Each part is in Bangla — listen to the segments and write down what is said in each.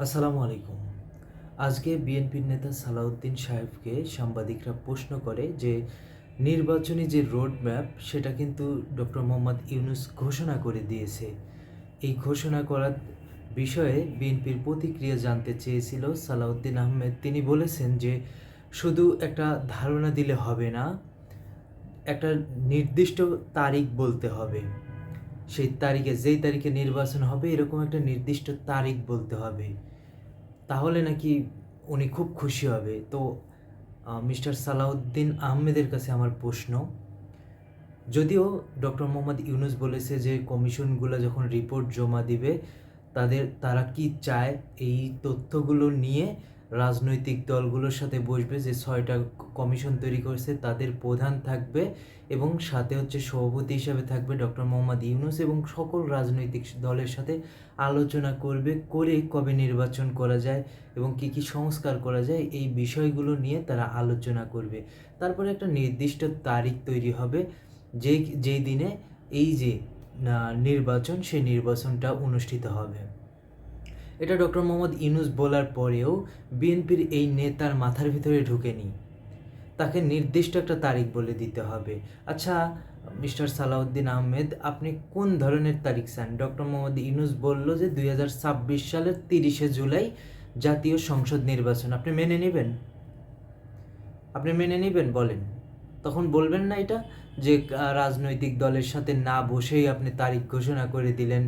আসসালামু আলাইকুম। আজকে বিএনপির নেতা সালাউদ্দিন সাহেবকে সাংবাদিকরা প্রশ্ন করে যে নির্বাচনী যে রোড ম্যাপ সেটা কিন্তু ডক্টর মোহাম্মদ ইউনূস ঘোষণা করে দিয়েছে। এই ঘোষণা করার বিষয়ে বিএনপির প্রতিক্রিয়া জানতে চেয়েছিল সালাউদ্দিন আহমেদ। তিনি বলেছেন যে শুধু একটা ধারণা দিলে হবে না, একটা নির্দিষ্ট তারিখ বলতে হবে। সেই তারিখে যেই তারিখে নির্বাচন হবে এরকম একটা নির্দিষ্ট তারিখ বলতে হবে, তাহলে নাকি উনি খুব খুশি হবে। তো মিস্টার সালাউদ্দিন আহমেদের কাছে আমার প্রশ্ন, যদিও ডক্টর মোহাম্মদ ইউনূস বলেছে যে কমিশনগুলো যখন রিপোর্ট জমা দিবে তারা কি চায় এই তথ্যগুলো নিয়ে রাজনৈতিক দলগুলোর সাথে বসবে, যে 6টা কমিশন তৈরি করেছে তাদের প্রধান থাকবে এবং সাথে হচ্ছে সভাপতি হিসাবে থাকবে ডক্টর মোহাম্মদ ইউনূস, এবং সকল রাজনৈতিক দলের সাথে আলোচনা করে কবে নির্বাচন করা যায় এবং কি কি সংস্কার করা যায় এই বিষয়গুলো নিয়ে তারা আলোচনা করবে। তারপরে একটা নির্দিষ্ট তারিখ তৈরি হবে যেই দিনে এই যে নির্বাচন, সেই নির্বাচনটা অনুষ্ঠিত হবে। এটা ডক্টর মোহাম্মদ ইউনূস বলার পরেও বিএনপির এই নেতার মাথার ভিতরে ঢুকেনি, তাকে নির্দিষ্ট একটা তারিখ বলে দিতে হবে। আচ্ছা মিস্টার সালাউদ্দিন আহমেদ, আপনি কোন ধরনের তারিখ চান? ডক্টর মোহাম্মদ ইউনূস বলল যে 2026 সালের 30শে জুলাই জাতীয় সংসদ নির্বাচন। আপনি মেনে নেবেন? বলেন। তখন বলবেন না এটা যে রাজনৈতিক দলের সাথে না বসেই আপনি তারিখ ঘোষণা করে দিলেন,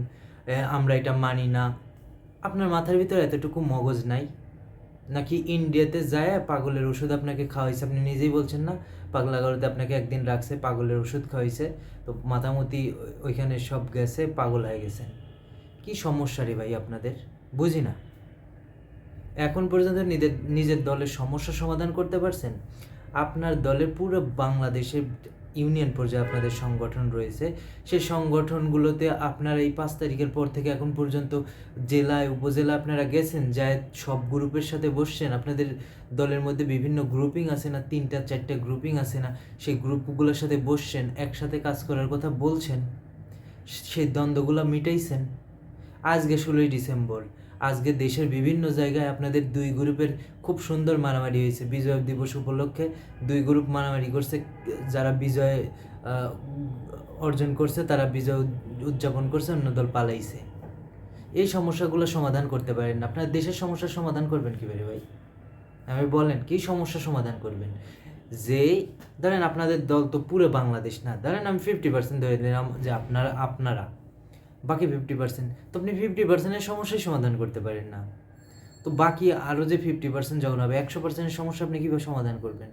আমরা এটা মানি না। আপনার মাথার ভিতরে এতটুকু মগজ নাই? নাকি ইন্ডিয়াতে যায় পাগলের ওষুধ আপনাকে খাওয়াইছে? আপনি নিজেই বলছেন না পাগলাগারোতে আপনাকে একদিন রাখছে, পাগলের ওষুধ খাওয়াইছে, তো মাথামতি ওইখানে সব গেছে, পাগল হয়ে গেছেন। কি সমস্যা রে ভাই আপনাদের? বুঝি না। এখন পর্যন্ত নিজের দলের সমস্যা সমাধান করতে পারছেন? আপনার দলের পুরো বাংলাদেশে ইউনিয়ন পর্যায়ে আপনাদের সংগঠন রয়েছে, সেই সংগঠনগুলোতে আপনারা এই 5 তারিখের পর থেকে এখন পর্যন্ত জেলায় উপজেলা আপনারা গেছেন, যায় সব গ্রুপের সাথে বসছেন। আপনাদের দলের মধ্যে বিভিন্ন গ্রুপিং আছে না, 3টা 4টা গ্রুপিং আছে না, সেই গ্রুপগুলোর সাথে বসছেন, একসাথে কাজ করার কথা বলছেন, সেই দ্বন্দ্বগুলো মিটাইছেন। আজকে 16ই ডিসেম্বর, আজকে দেশের বিভিন্ন জায়গায় আপনাদের দুই গ্রুপের খুব সুন্দর মারামারি হয়েছে। বিজয় দিবস উপলক্ষে দুই গ্রুপ মারামারি করছে, যারা বিজয় অর্জন করছে তারা বিজয় উদযাপন করছে, অন্য দল পালাইছে। এই সমস্যাগুলো সমাধান করতে পারেন না, আপনার দেশের সমস্যার সমাধান করবেন কীভাবে ভাই? আমি বলেন, কী সমস্যা সমাধান করবেন? যে ধরেন আপনাদের দল তো পুরো বাংলাদেশ না, ধরেন আমি 50% ধরে নিলাম যে আপনারা বাকি 50%, তো আপনি 50%-এর সমস্যাই সমাধান করতে পারেন না, তো বাকি আরও যে 50% যখন হবে 100%-এর সমস্যা আপনি কীভাবে সমাধান করবেন?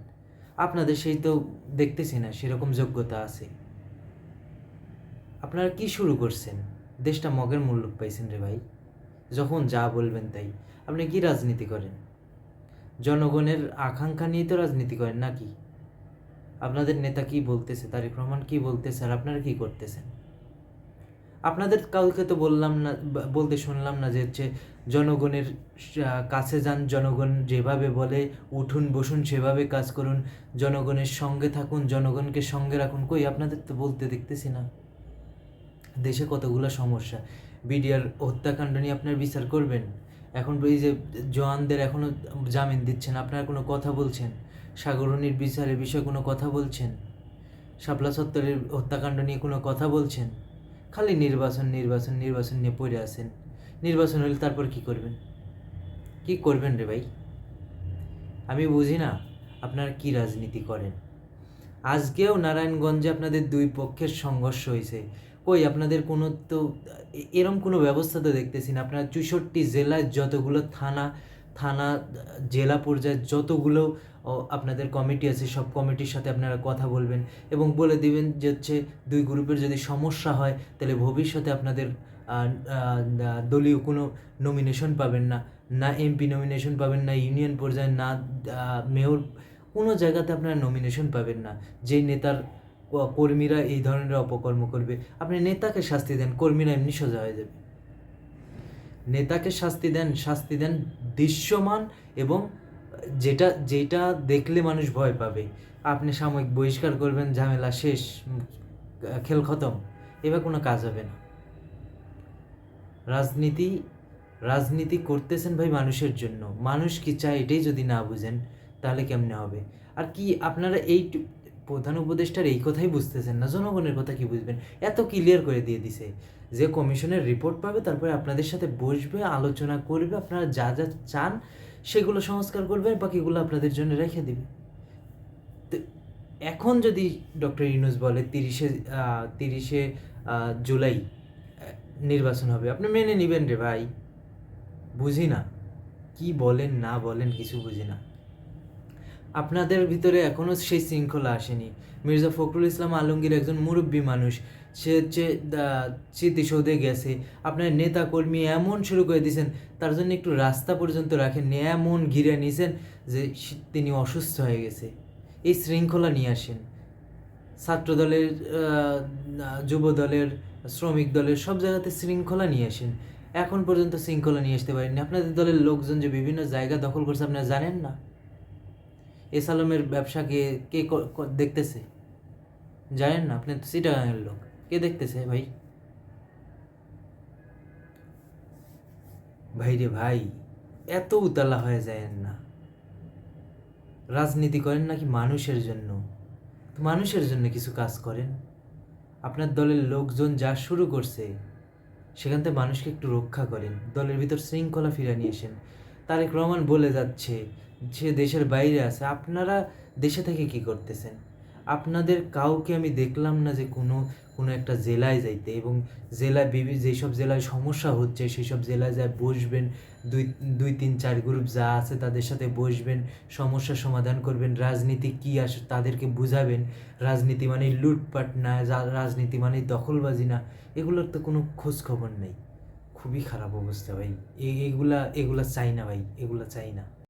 আপনাদের সেই তো দেখতেছি না সেরকম যোগ্যতা আছে। আপনারা কি শুরু করছেন? দেশটা মগের মুল্লুক পাইছেন রে ভাই, যখন যা বলবেন তাই। আপনি কি রাজনীতি করেন? জনগণের আকাঙ্ক্ষা নিয়ে তো রাজনীতি করেন নাকি? আপনাদের নেতা কি বলতেছে, তারেক রহমান কি বলতেছে, আর আপনারা কি করতেছেন? আপনাদের কাউকে তো বলতে শুনলাম না যে হচ্ছে জনগণের কাছে যান, জনগণ যেভাবে বলে উঠুন বসুন সেভাবে কাজ করুন, জনগণের সঙ্গে থাকুন, জনগণকে সঙ্গে রাখুন। কই আপনাদের তো বলতে দেখতেছি না। দেশে কতগুলো সমস্যা, বিডিআর হত্যাকাণ্ড নিয়ে আপনার বিচার করবেন? এখন এই যে জওয়ানদের এখনও জামিন দিচ্ছেন, আপনারা কোনো কথা বলছেন? সাগরণীর বিচারের বিষয়ে কোনো কথা বলছেন? শাপলা চত্বরের হত্যাকাণ্ড নিয়ে কোনো কথা বলছেন? খালি নির্বাচন নির্বাচন নির্বাচন নিয়ে পড়ে আছেন। নির্বাচন হলে তারপর কি করবেন? কি করবেন রে ভাই? আমি বুঝি না আপনারা কি রাজনীতি করেন। আজকেও নারায়ণগঞ্জে আপনাদের দুই পক্ষের সংঘর্ষ হয়েছে, কই আপনাদের কোনো তো এরম কোনো ব্যবস্থা তো দেখতেছি না। আপনারা 64 জেলায় যতগুলো থানা জেলা পর্যায়ে যতগুলো আপনাদের কমিটি আছে, সব কমিটির সাথে আপনারা কথা বলবেন এবং বলে দিবেন যে হচ্ছে দুই গ্রুপের যদি সমস্যা হয় তাহলে ভবিষ্যতে আপনাদের দলীয় কোনো নমিনেশন পাবেন না, না এমপি নমিনেশন পাবেন, না ইউনিয়ন পর্যায়ে, না মেয়র, কোনো জায়গাতে আপনারা নমিনেশন পাবেন না। যেই নেতার কর্মীরা এই ধরনের অপকর্ম করবে, আপনি নেতাকে শাস্তি দেন, কর্মীরা এমনি সোজা হয়ে যাবে। নেতাকে শাস্তি দেন দৃশ্যমান, এবং যেটা দেখলে মানুষ ভয় পাবে। আপনি সাময়িক বহিষ্কার করবেন, ঝামেলা শেষ, খেল খতম, এবার কোনো কাজ হবে না। রাজনীতি রাজনীতি করতেছেন ভাই মানুষের জন্য, মানুষ কি চায় এটাই যদি না বুঝেন তাহলে কেমনে হবে? আর কি আপনারা প্রধান উপদেষ্টার এই কথাই বুঝতেছেন না, জনগণের কথা কি বুঝবেন? এত ক্লিয়ার করে দিয়ে দিছে যে কমিশনের রিপোর্ট পাবে, তারপরে আপনাদের সাথে বসবে, আলোচনা করবে, আপনারা যা যা চান সেগুলো সংস্কার করবে, বাকিগুলো আপনাদের জন্য রেখে দিবে। তো এখন যদি ডক্টর ইউনূস বলে 30শে জুলাই নির্বাচন হবে, আপনি মেনে নিবেন রে ভাই? বুঝি না, কি বলেন না বলেন কিছু বুঝি না। আপনাদের ভিতরে এখনও সেই শৃঙ্খলা আসেনি। মির্জা ফখরুল ইসলাম আলমগীর একজন মুরব্বী মানুষ, সে হচ্ছে স্মৃতিসৌধে গেছে, আপনার নেতা কর্মী এমন শুরু করে দিয়েছেন, তার জন্য একটু রাস্তা পর্যন্ত রাখেননি, এমন ঘিরে নিয়েছেন যে তিনি অসুস্থ হয়ে গেছে। এই শৃঙ্খলা নিয়ে আসেন। ছাত্রদলের, যুব দলের, শ্রমিক দলের সব জায়গাতে শৃঙ্খলা নিয়ে আসেন। এখন পর্যন্ত শৃঙ্খলা নিয়ে আসতে পারেননি। আপনাদের দলের লোকজন যে বিভিন্ন জায়গা দখল করছে আপনারা জানেন না? এস আলমের ব্যবসাকে কে দেখতেছে জানেন না? আপনি তো চিটাগাংয়ের লোক, কে দেখতেছে ভাই? ভাই রে ভাই, এত উতলা হয়ে যায়েন না। রাজনীতি করেন নাকি মানুষের জন্য? মানুষের জন্য কিছু কাজ করেন। আপনার দলের লোকজন যা শুরু করছে সেখান থেকে মানুষকে একটু রক্ষা করেন, দলের ভিতর শৃঙ্খলা ফিরে নিয়ে আসেন। তারেক রহমান বলে যাচ্ছে সে দেশের বাইরে আছে, আপনারা দেশে থেকে কি করতেছেন? আপনাদের কাউকে আমি দেখলাম না যে কোনো কোনো একটা জেলায় যাইতে, এবং জেলায় যেসব জেলায় সমস্যা হচ্ছে সেই সব জেলায় যায় বসবেন, দুই দুই তিন চার গ্রুপ যা আছে তাদের সাথে বসবেন, সমস্যার সমাধান করবেন, রাজনীতি কী আসে তাদেরকে বুঝাবেন। রাজনীতি মানে লুটপাট না, রাজনীতি মানে দখলবাজি না, এগুলোর তো কোনো খোঁজ খবর নেই। খুবই খারাপ অবস্থা ভাই। এগুলা এগুলা চাই না ভাই, এগুলা চাই না।